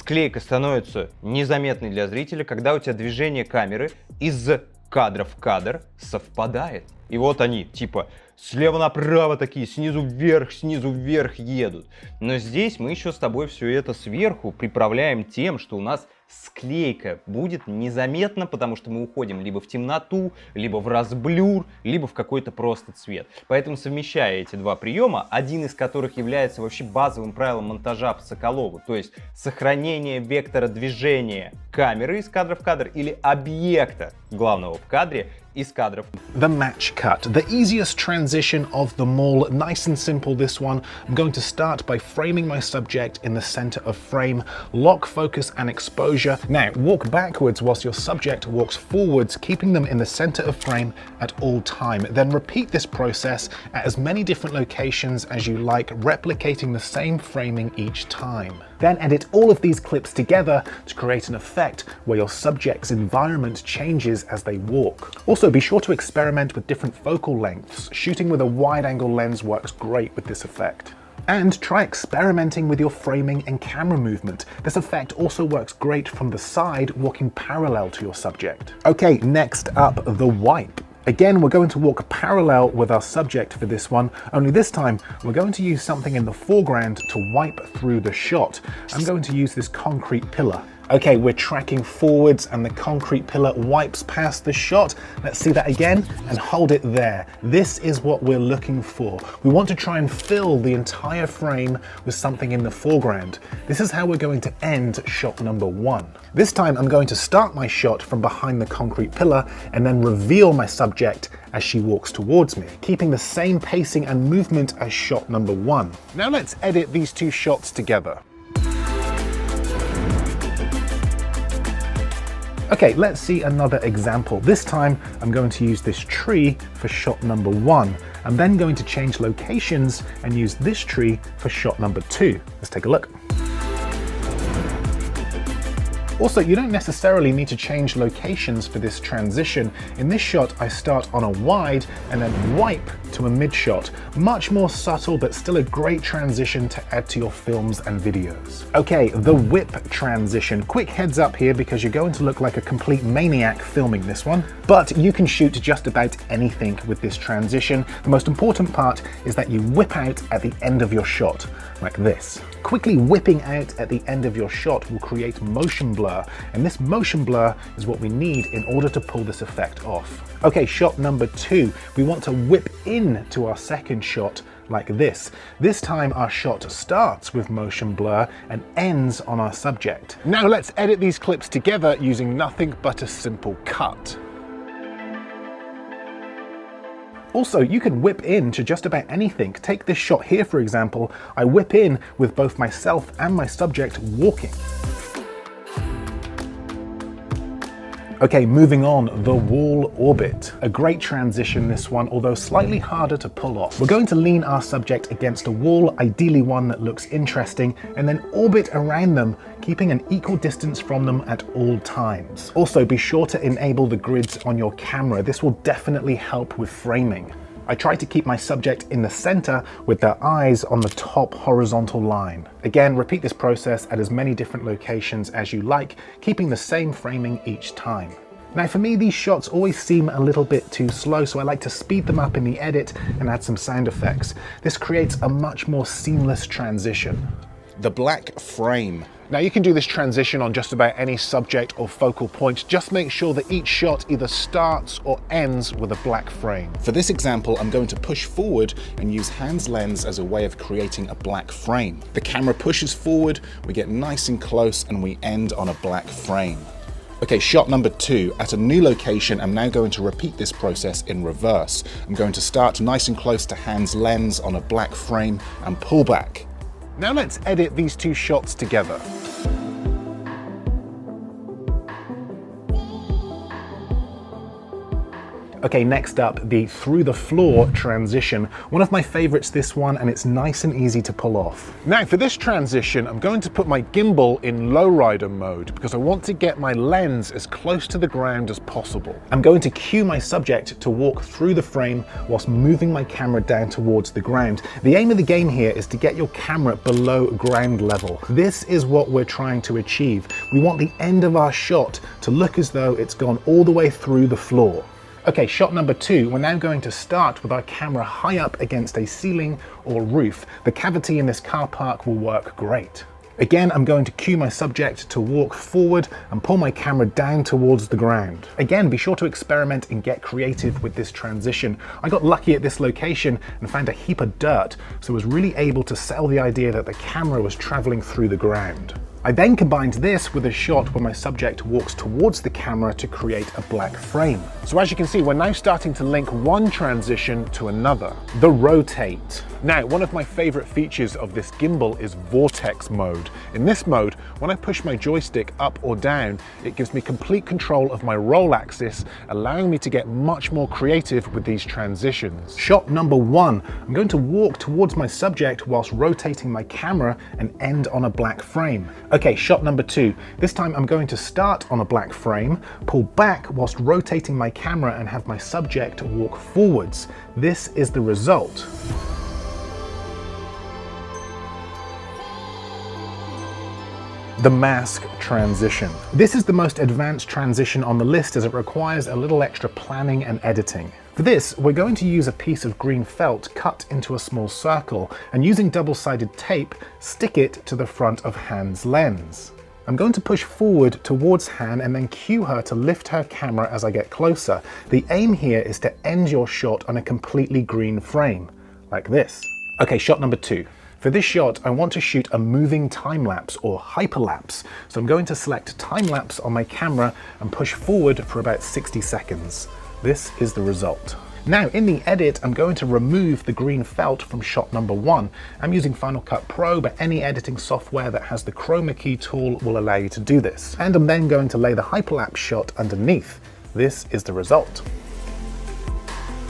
Склейка становится незаметной для зрителя, когда у тебя движение камеры из кадра в кадр совпадает. И вот они, типа, слева направо такие, снизу вверх едут. Но здесь мы еще с тобой все это сверху приправляем тем, что у нас склейка будет незаметна, потому что мы уходим либо в темноту, либо в разблюр, либо в какой-то просто цвет. Поэтому, совмещая эти два приема, один из которых является вообще базовым правилом монтажа по Соколову, то есть сохранение вектора движения камеры из кадра в кадр или объекта главного в кадре из кадров. The match cut, the easiest transition of them all. Nice and simple, this one. I'm going to start by framing my subject in the center of frame, lock, focus, and exposure. Now, walk backwards whilst your subject walks forwards, keeping them in the center of frame at all time. Then repeat this process at as many different locations as you like, replicating the same framing each time. Then edit all of these clips together to create an effect where your subject's environment changes as they walk. Also, be sure to experiment with different focal lengths. Shooting with a wide-angle lens works great with this effect. And try experimenting with your framing and camera movement. This effect also works great from the side, walking parallel to your subject. Okay, next up, the wipe. Again, we're going to walk parallel with our subject for this one, only this time we're going to use something in the foreground to wipe through the shot. I'm going to use this concrete pillar. Okay, we're tracking forwards and the concrete pillar wipes past the shot. Let's see that again and hold it there. This is what we're looking for. We want to try and fill the entire frame with something in the foreground. This is how we're going to end shot number one. This time I'm going to start my shot from behind the concrete pillar and then reveal my subject as she walks towards me, keeping the same pacing and movement as shot number one. Now let's edit these two shots together. Okay, let's see another example. This time, I'm going to use this tree for shot number one. I'm then going to change locations and use this tree for shot number two. Let's take a look. Also, you don't necessarily need to change locations for this transition. In this shot, I start on a wide and then wipe to a mid shot. Much more subtle, but still a great transition to add to your films and videos. Okay, the whip transition. Quick heads up here because you're going to look like a complete maniac filming this one. But you can shoot just about anything with this transition. The most important part is that you whip out at the end of your shot, like this. Quickly whipping out at the end of your shot will create motion blur, and this motion blur is what we need in order to pull this effect off. Okay, shot number two. We want to whip in to our second shot like this. This time our shot starts with motion blur and ends on our subject. Now let's edit these clips together using nothing but a simple cut. Also, you can whip in to just about anything. Take this shot here, for example. I whip in with both myself and my subject walking. Okay, moving on, the wall orbit. A great transition, this one, although slightly harder to pull off. We're going to lean our subject against a wall, ideally one that looks interesting, and then orbit around them, keeping an equal distance from them at all times. Also, be sure to enable the grids on your camera. This will definitely help with framing. I try to keep my subject in the center with their eyes on the top horizontal line. Again, repeat this process at as many different locations as you like, keeping the same framing each time. Now for me, these shots always seem a little bit too slow, so I like to speed them up in the edit and add some sound effects. This creates a much more seamless transition. The black frame. Now you can do this transition on just about any subject or focal point. Just make sure that each shot either starts or ends with a black frame. For this example, I'm going to push forward and use Hans lens as a way of creating a black frame. The camera pushes forward, we get nice and close, and we end on a black frame. Okay, shot number two. At a new location, I'm now going to repeat this process in reverse. I'm going to start nice and close to Hans lens on a black frame and pull back. Now let's edit these two shots together. Okay, next up, the through the floor transition. One of my favorites, this one, and it's nice and easy to pull off. Now for this transition, I'm going to put my gimbal in lowrider mode because I want to get my lens as close to the ground as possible. I'm going to cue my subject to walk through the frame whilst moving my camera down towards the ground. The aim of the game here is to get your camera below ground level. This is what we're trying to achieve. We want the end of our shot to look as though it's gone all the way through the floor. Okay, shot number 2, we're now going to start with our camera high up against a ceiling or roof. The cavity in this car park will work great. Again, I'm going to cue my subject to walk forward and pull my camera down towards the ground. Again, be sure to experiment and get creative with this transition. I got lucky at this location and found a heap of dirt, so I was really able to sell the idea that the camera was traveling through the ground. I then combined this with a shot where my subject walks towards the camera to create a black frame. So as you can see, we're now starting to link one transition to another. The rotate. Now, one of my favorite features of this gimbal is vortex mode. In this mode, when I push my joystick up or down, it gives me complete control of my roll axis, allowing me to get much more creative with these transitions. Shot number 1, I'm going to walk towards my subject whilst rotating my camera and end on a black frame. Okay, shot number 2. This time I'm going to start on a black frame, pull back whilst rotating my camera and have my subject walk forwards. This is the result. The mask transition. This is the most advanced transition on the list as it requires a little extra planning and editing. For this, we're going to use a piece of green felt cut into a small circle and using double-sided tape, stick it to the front of Han's lens. I'm going to push forward towards Han and then cue her to lift her camera as I get closer. The aim here is to end your shot on a completely green frame, like this. Okay, shot number 2. For this shot, I want to shoot a moving time-lapse or hyperlapse. So I'm going to select time-lapse on my camera and push forward for about 60 seconds. This is the result. Now in the edit, I'm going to remove the green felt from shot number 1. I'm using Final Cut Pro, but any editing software that has the chroma key tool will allow you to do this. And I'm then going to lay the hyperlapse shot underneath. This is the result.